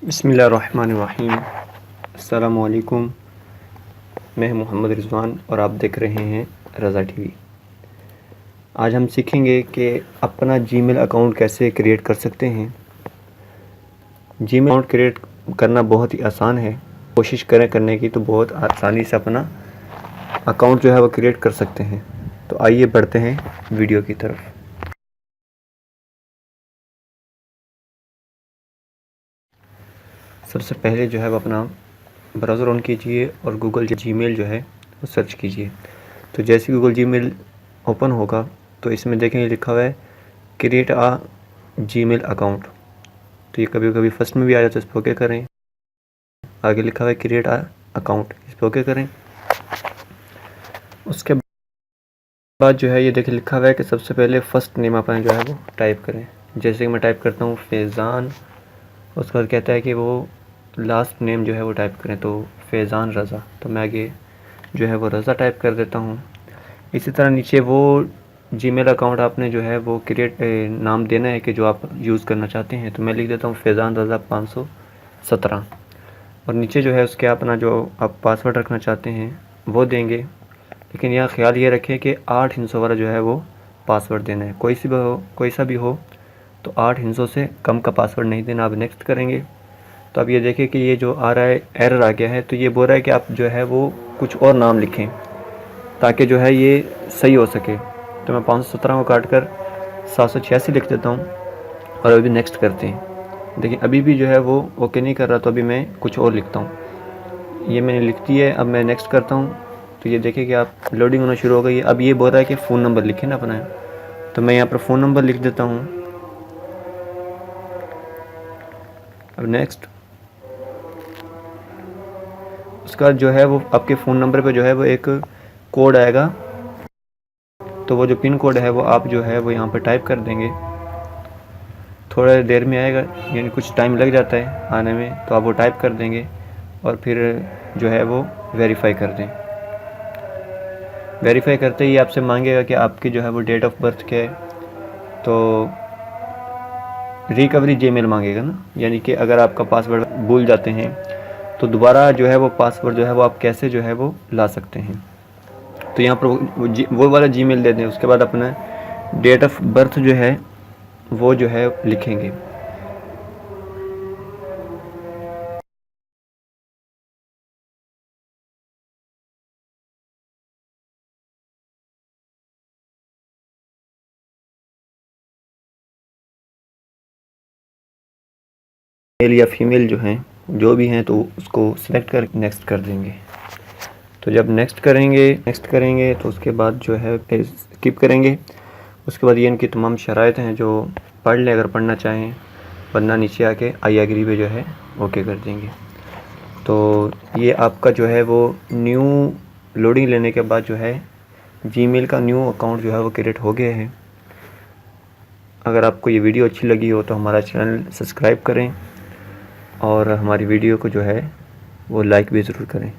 बिस्मिल्लाहिर्रहमानिर्रहीम। अस्सलामुअलैकुम। मैं मोहम्मद रिज़वान और आप देख रहे हैं रज़ा टीवी। आज हम सीखेंगे कि अपना जीमेल अकाउंट कैसे क्रिएट कर सकते हैं। जीमेल अकाउंट क्रिएट करना बहुत ही आसान है। कोशिश करें करने की तो बहुत आसानी से अपना अकाउंट जो है वो क्रिएट कर सकते हैं। तो आइए बढ़ते हैं वीडियो की तरफ। सबसे पहले जो है वो अपना ब्राउज़र ऑन कीजिए और गूगल जीमेल जो है वो सर्च कीजिए। तो जैसे गूगल जीमेल ओपन होगा तो इसमें देखेंगे लिखा हुआ है क्रिएट आ जीमेल अकाउंट। तो ये कभी कभी फर्स्ट में भी आ जाता है, इस पर ओके करें। आगे लिखा हुआ है क्रिएट आ अकाउंट, इस पर ओके करें। उसके बाद जो है ये देखिए लिखा हुआ है कि सबसे पहले फ़र्स्ट नेम अपना जो है वो टाइप करें। जैसे कि मैं टाइप करता हूँ फैज़ान, उसके बाद कहता है कि वो लास्ट नेम जो है वो टाइप करें, तो फैज़ान रज़ा। तो मैं आगे जो है वो रज़ा टाइप कर देता हूँ। इसी तरह नीचे वो जीमेल अकाउंट आपने जो है वो क्रिएट नाम देना है कि जो आप यूज़ करना चाहते हैं। तो मैं लिख देता हूँ फैज़ान रज़ा 517 और नीचे जो है उसके अपना जो आप पासवर्ड रखना चाहते हैं वो देंगे। लेकिन यहाँ ख्याल ये रखें कि 8 हिंसों वाला जो है वो पासवर्ड देना है। कोई सा भी हो तो 8 हिंसों से कम का पासवर्ड नहीं देना। आप नेक्स्ट करेंगे तो अब ये देखें कि ये जो आ रहा है एरर आ गया है। तो ये बोल रहा है कि आप जो है वो कुछ और नाम लिखें ताकि जो है ये सही हो सके। तो मैं 517 को काट कर 786 लिख देता हूँ और अभी नेक्स्ट करते हैं। देखिए अभी भी जो है वो ओके नहीं कर रहा, तो अभी मैं कुछ और लिखता हूँ। ये मैंने लिख दी है, अब मैं नेक्स्ट करता हूँ। तो ये देखिए कि आप लोडिंग होना शुरू हो गई है। अब ये बोल रहा है कि फ़ोन नंबर लिखें ना अपना, तो मैं यहाँ पर फ़ोन नंबर लिख देता हूँ। अब नेक्स्ट, उसका जो है वो आपके फ़ोन नंबर पे जो है वो एक कोड आएगा, तो वो जो पिन कोड है वो आप जो है वो यहाँ पर टाइप कर देंगे। थोड़ा देर में आएगा, यानी कुछ टाइम लग जाता है आने में, तो आप वो टाइप कर देंगे और फिर जो है वो वेरीफाई कर दें। वेरीफाई करते ही आपसे मांगेगा कि आपकी जो है वो डेट ऑफ बर्थ क्या है। तो रिकवरी जीमेल मांगेगा ना, यानी कि अगर आपका पासवर्ड भूल जाते हैं तो दोबारा जो है वो पासवर्ड जो है वो आप कैसे जो है वो ला सकते हैं। तो यहाँ पर वो वाला जीमेल दे दें। उसके बाद अपना डेट ऑफ बर्थ जो है वो जो है लिखेंगे। मेल या फीमेल जो हैं, जो भी हैं, तो उसको सिलेक्ट कर नेक्स्ट कर देंगे। तो जब नेक्स्ट करेंगे तो उसके बाद जो है स्किप करेंगे। उसके बाद ये इनकी तमाम शराइत हैं जो पढ़ लें अगर पढ़ना चाहें, वरना नीचे आके आई एग्री पे जो है ओके कर देंगे। तो ये आपका जो है वो न्यू लोडिंग लेने के बाद जो है जीमेल का न्यू अकाउंट जो है वो क्रिएट हो गया है। अगर आपको ये वीडियो अच्छी लगी हो तो हमारा चैनल सब्सक्राइब करें और हमारी वीडियो को जो है वो लाइक भी ज़रूर करें।